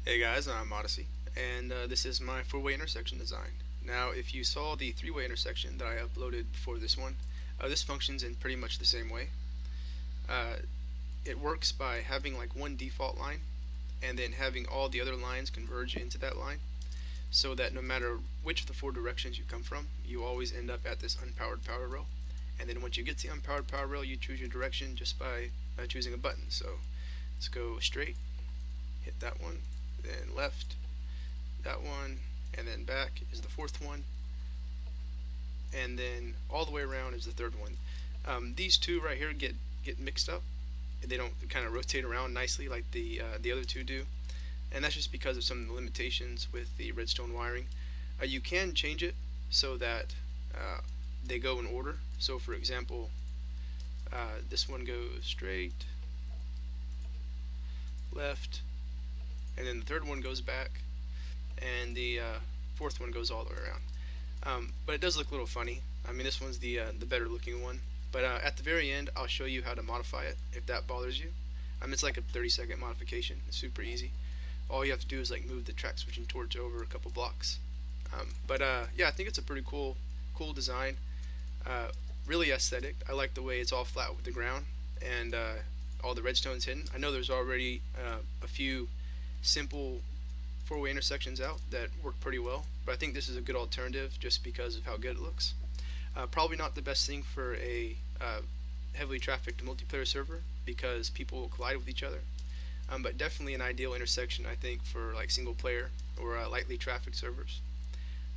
Hey guys, I'm Odyssey, and this is my four-way intersection design. Now, if you saw the three-way intersection that I uploaded before this one, this functions in pretty much the same way. Uh, it works by having like one default line, and then having all the other lines converge into that line, so that no matter which of the four directions you come from, you always end up at this unpowered power rail. And then once you get to the unpowered power rail, you choose your direction just by choosing a button. So let's go straight, hit that one, then left, that one, and then back is the fourth one, and then all the way around is the third one. These two right here get mixed up. They don't kind of rotate around nicely like the other two do, and that's just because of some of the limitations with the redstone wiring. You can change it so that they go in order. So for example, this one goes straight, left, and then the third one goes back, and the fourth one goes all the way around. But it does look a little funny. I mean, this one's the better looking one. But at the very end, I'll show you how to modify it if that bothers you. It's like a 30-second modification. It's super easy. All you have to do is like move the track switching torch over a couple blocks. Yeah, I think it's a pretty cool design. Really aesthetic. I like the way it's all flat with the ground and all the redstone's hidden. I know there's already a few simple four-way intersections out that work pretty well, but I think this is a good alternative just because of how good it looks. Probably not the best thing for a heavily trafficked multiplayer server because people will collide with each other, but definitely an ideal intersection I think for like single player or lightly trafficked servers.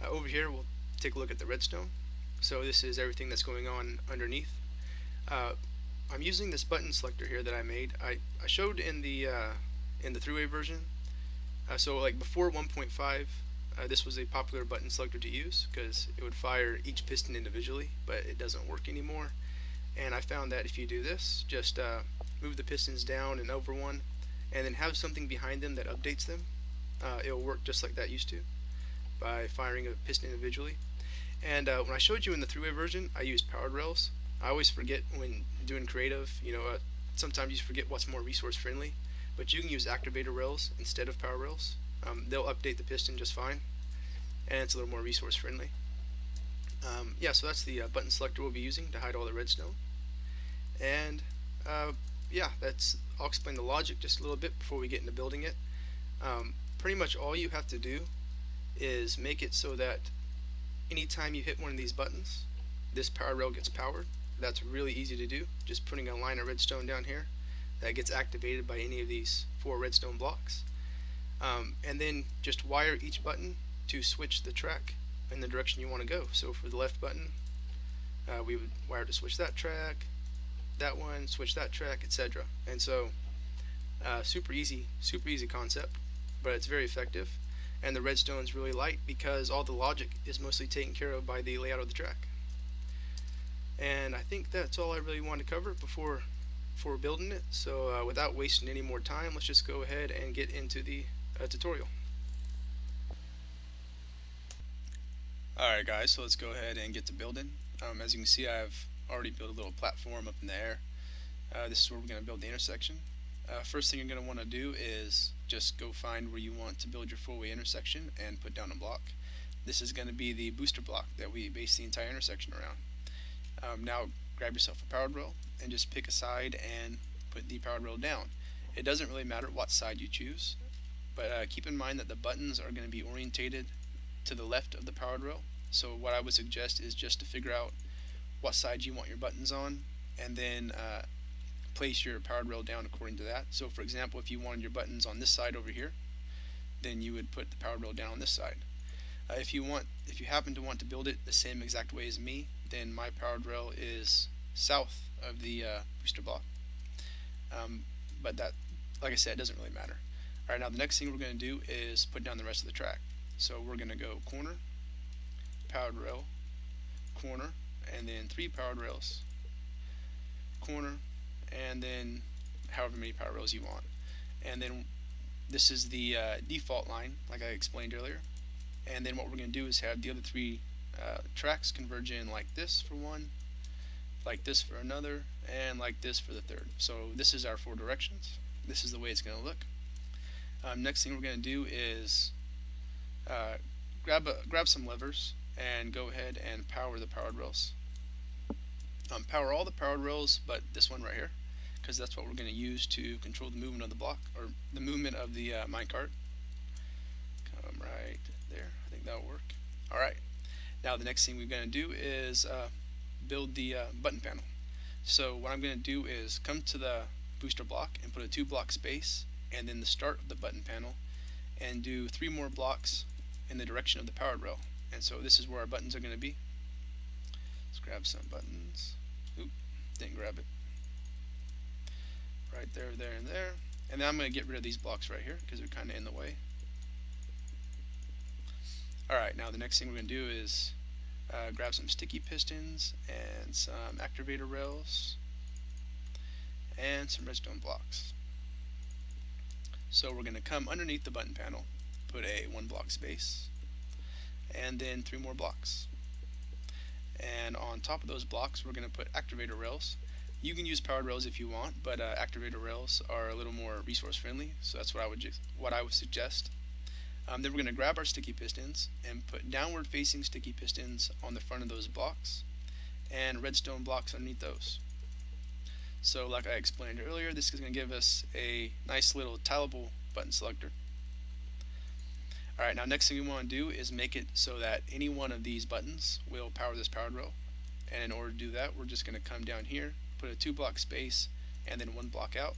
Over here we'll take a look at the redstone. So this is everything that's going on underneath. I'm using this button selector here that I made. I showed in the three-way version. So like before 1.5, this was a popular button selector to use because it would fire each piston individually, but it doesn't work anymore. And I found that if you do this, just move the pistons down and over one, and then have something behind them that updates them, it'll work just like that used to by firing a piston individually. And when I showed you in the three-way version, I used powered rails. I always forget when doing creative, sometimes you forget what's more resource friendly, but you can use activator rails instead of power rails. They'll update the piston just fine, and it's a little more resource friendly. Yeah, so that's the button selector we'll be using to hide all the redstone. And yeah, I'll explain the logic just a little bit before we get into building it. Pretty much all you have to do is make it so that anytime you hit one of these buttons, this power rail gets powered. That's really easy to do, just putting a line of redstone down here that gets activated by any of these four redstone blocks. And then just wire each button to switch the track in the direction you want to go. So for the left button, we would wire to switch that track, that one, switch that track, etc. And so super easy concept, but it's very effective. And the redstone is really light because all the logic is mostly taken care of by the layout of the track. And I think that's all I really want to cover before building it. So without wasting any more time, let's just go ahead and get into the tutorial. Alright guys, so let's go ahead and get to building. As you can see, I've already built a little platform up in the air. This is where we're going to build the intersection. First thing you're going to want to do is just go find where you want to build your four-way intersection and put down a block. This is going to be the booster block that we base the entire intersection around. Now grab yourself a powered rail and just pick a side and put the powered rail down. It doesn't really matter what side you choose, but keep in mind that the buttons are going to be orientated to the left of the powered rail. So what I would suggest is just to figure out what side you want your buttons on, and then place your powered rail down according to that. So for example, if you wanted your buttons on this side over here, then you would put the powered rail down on this side. If you happen to want to build it the same exact way as me, then my powered rail is south of the booster block. But that, like I said, it doesn't really matter. Alright, now the next thing we're going to do is put down the rest of the track. So we're going to go corner, powered rail, corner, and then 3 powered rails, corner, and then however many power rails you want. And then this is the default line, like I explained earlier. And then what we're going to do is have the other 3 tracks converge in like this for one, like this for another, and like this for the third. So this is our 4 directions. This is the way it's going to look. Next thing we're going to do is grab some levers and go ahead and power the powered rails. Power all the powered rails but this one right here, because that's what we're going to use to control the movement of the block, or the movement of the minecart. Come right there. I think that'll work. Alright, now the next thing we're going to do is build the button panel. So what I'm going to do is come to the booster block and put a 2-block space and then the start of the button panel, and do 3 more blocks in the direction of the powered rail. And so this is where our buttons are going to be. Let's grab some buttons. Oop, didn't grab it. Right there, there, and there. And then I'm going to get rid of these blocks right here because they're kind of in the way. Alright, now the next thing we're going to do is grab some sticky pistons and some activator rails and some redstone blocks. So we're going to come underneath the button panel, put a 1-block space, and then 3 more blocks. And on top of those blocks we're going to put activator rails. You can use powered rails if you want, but activator rails are a little more resource friendly, so that's what I would suggest. Then we're going to grab our sticky pistons and put downward facing sticky pistons on the front of those blocks and redstone blocks underneath those. So like I explained earlier, this is going to give us a nice little tileable button selector. Alright, now next thing we want to do is make it so that any one of these buttons will power this powered rail. And in order to do that, we're just going to come down here, put a 2-block space and then 1 block out,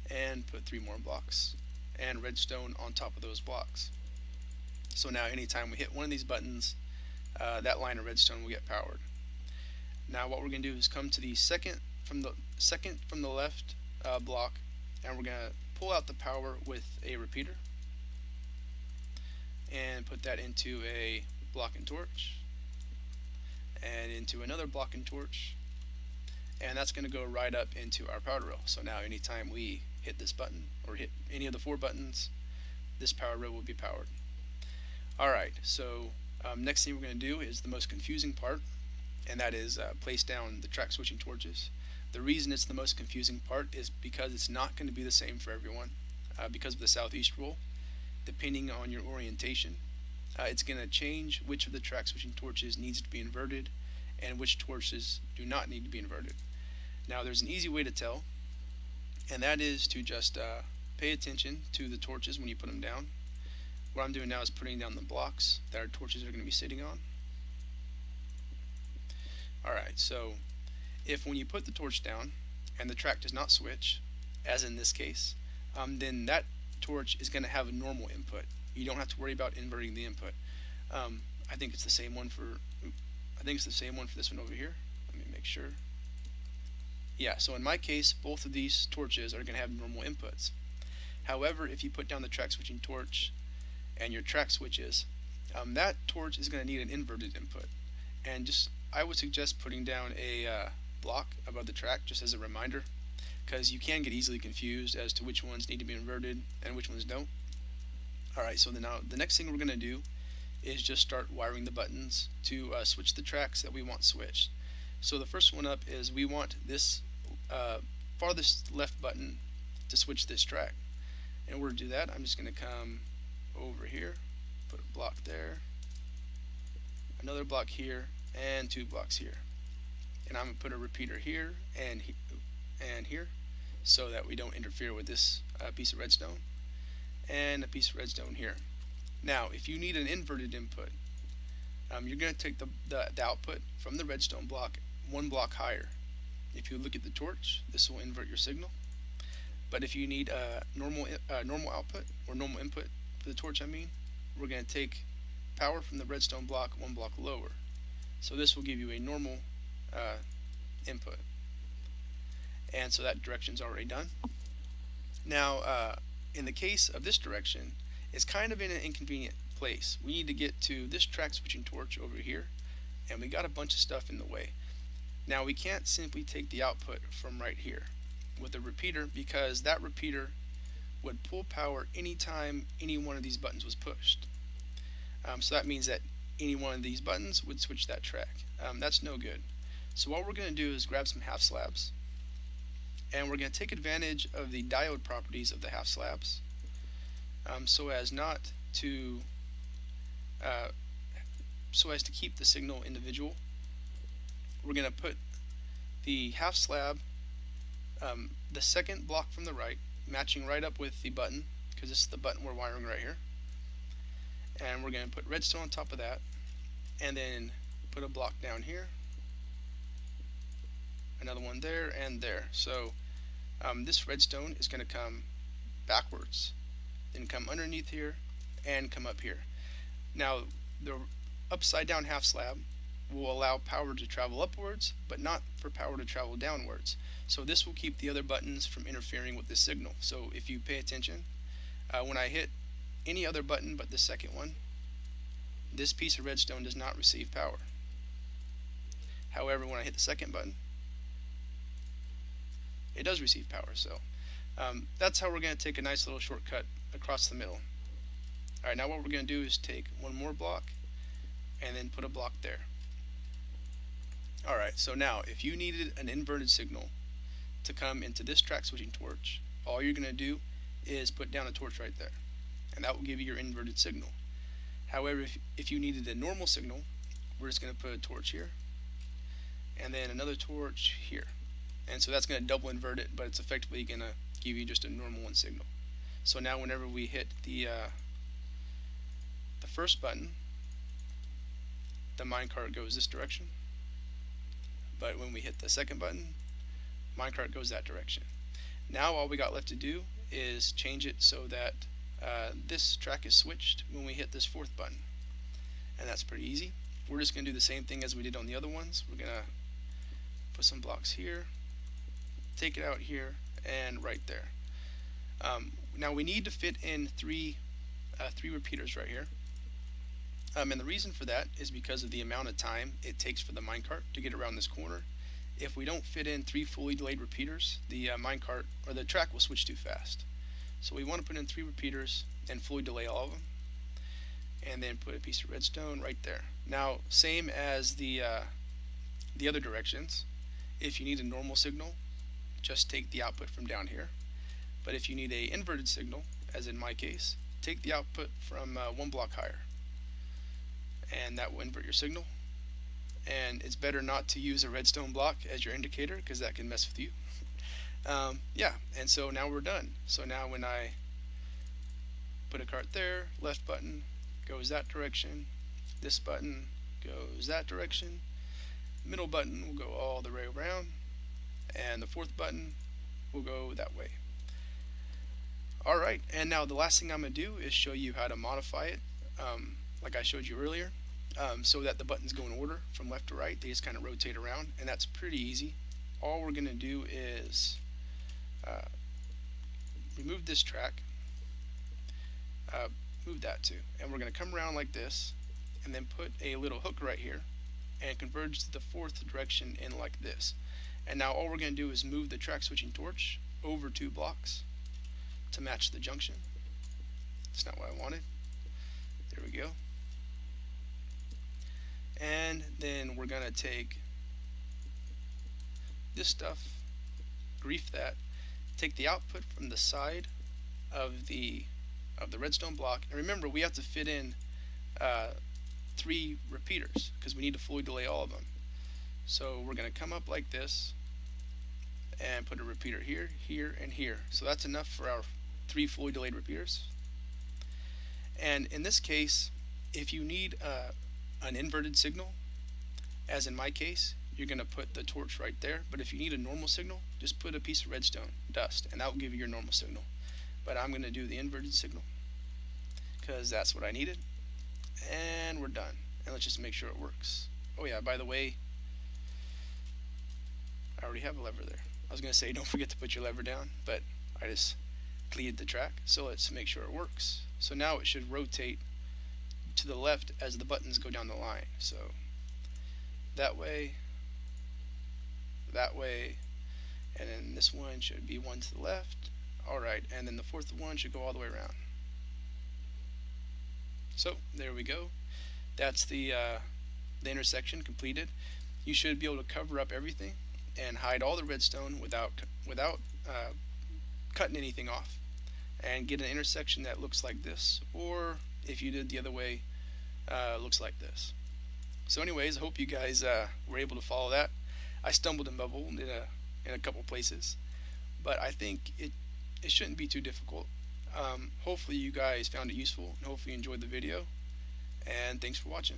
and put 3 more blocks and redstone on top of those blocks. So now anytime we hit one of these buttons, that line of redstone will get powered. Now what we're going to do is come to the second from the left block, and we're going to pull out the power with a repeater and put that into a block and torch and into another block and torch, and that's going to go right up into our powered rail. So now anytime we hit this button or hit any of the 4 buttons, this powered rail will be powered. Alright, so next thing we're going to do is the most confusing part, and that is place down the track switching torches. The reason it's the most confusing part is because it's not going to be the same for everyone because of the southeast rule. Depending on your orientation, it's going to change which of the track switching torches needs to be inverted and which torches do not need to be inverted. Now there's an easy way to tell, and that is to just pay attention to the torches when you put them down. What I'm doing now is putting down the blocks that our torches are going to be sitting on. Alright, so if when you put the torch down and the track does not switch, as in this case, then that torch is going to have a normal input. You don't have to worry about inverting the input. I think it's the same one for this one over here. Let me make sure. Yeah, so in my case, both of these torches are going to have normal inputs. However, if you put down the track switching torch and your track switches, that torch is going to need an inverted input. And I would suggest putting down a block above the track just as a reminder, because you can get easily confused as to which ones need to be inverted and which ones don't. Alright, so now the next thing we're going to do is just start wiring the buttons to switch the tracks that we want switched. So the first one up is we want this farthest left button to switch this track. In order to do that, I'm just going to come over here, put a block there, another block here, and 2 blocks here. And I'm going to put a repeater here and here, so that we don't interfere with this piece of redstone, and a piece of redstone here. Now if you need an inverted input, you're going to take the output from the redstone block 1 block higher. If you look at the torch, this will invert your signal. But if you need a normal output, or normal input for the torch, we're going to take power from the redstone block 1 block lower. So this will give you a normal input. And so that direction's already done. Now in the case of this direction, it's kind of in an inconvenient place. We need to get to this track switching torch over here, and we got a bunch of stuff in the way. Now we can't simply take the output from right here with a repeater, because that repeater would pull power anytime any one of these buttons was pushed. So that means that any one of these buttons would switch that track. That's no good. So what we're going to do is grab some half slabs, and we're going to take advantage of the diode properties of the half slabs. so as not to so as to keep the signal individual. We're going to put the half slab, the second block from the right, matching right up with the button, because this is the button we're wiring right here. And we're going to put redstone on top of that, and then put a block down here, another one there, and there. So this redstone is going to come backwards, then come underneath here, and come up here. Now the upside down half slab will allow power to travel upwards, but not for power to travel downwards. So this will keep the other buttons from interfering with the signal. So if you pay attention, when I hit any other button but the second one, this piece of redstone does not receive power. However, when I hit the second button, it does receive power. So that's how we're going to take a nice little shortcut across the middle. Alright, now what we're going to do is take one more block and then put a block there. Alright, so now if you needed an inverted signal to come into this track switching torch, all you're going to do is put down a torch right there, and that will give you your inverted signal. However, if you needed a normal signal, we're just going to put a torch here and then another torch here, and so that's going to double invert it, but it's effectively going to give you just a normal one signal. So now whenever we hit the first button, the minecart goes this direction, but when we hit the second button, minecart goes that direction. Now all we got left to do is change it so that this track is switched when we hit this fourth button, and that's pretty easy. We're just going to do the same thing as we did on the other ones. We're going to put some blocks here, take it out here, and right there. Now we need to fit in three repeaters right here. And the reason for that is because of the amount of time it takes for the minecart to get around this corner. If we don't fit in 3 fully delayed repeaters, the minecart or the track will switch too fast. So we want to put in 3 repeaters and fully delay all of them, and then put a piece of redstone right there. Now, same as the other directions, if you need a normal signal, just take the output from down here. But if you need a inverted signal, as in my case, take the output from 1 block higher, and that will invert your signal. And it's better not to use a redstone block as your indicator, because that can mess with you. Yeah, and so now we're done. So now when I put a cart there, left button goes that direction, this button goes that direction, middle button will go all the way around, and the fourth button will go that way. Alright, and now the last thing I'm going to do is show you how to modify it, like I showed you earlier, so that the buttons go in order from left to right. They just kind of rotate around, and that's pretty easy. All we're going to do is remove this track, move that too, and we're going to come around like this, and then put a little hook right here, and converge to the fourth direction in like this. And now all we're going to do is move the track switching torch over 2 blocks to match the junction. That's not what I wanted. There we go. And then we're going to take this stuff, grief that, take the output from the side of the redstone block, and remember we have to fit in 3 repeaters because we need to fully delay all of them. So we're going to come up like this and put a repeater here, here, and here. So that's enough for our 3 fully delayed repeaters. And in this case, if you need an inverted signal, as in my case, you're going to put the torch right there. But if you need a normal signal, just put a piece of redstone dust, and that will give you your normal signal. But I'm going to do the inverted signal because that's what I needed. And we're done. And let's just make sure it works. Oh yeah, by the way, I already have a lever there. I was going to say don't forget to put your lever down, but I just cleared the track. So let's make sure it works. So now it should rotate to the left as the buttons go down the line. So that way, and then this one should be 1 to the left. Alright, and then the fourth one should go all the way around. So there we go. That's the intersection completed. You should be able to cover up everything and hide all the redstone without cutting anything off. and get an intersection that looks like this, or if you did the other way, looks like this. So anyways, I hope you guys were able to follow that. I stumbled and bubbled in a couple places, but I think it shouldn't be too difficult. Hopefully you guys found it useful, and hopefully you enjoyed the video, and thanks for watching.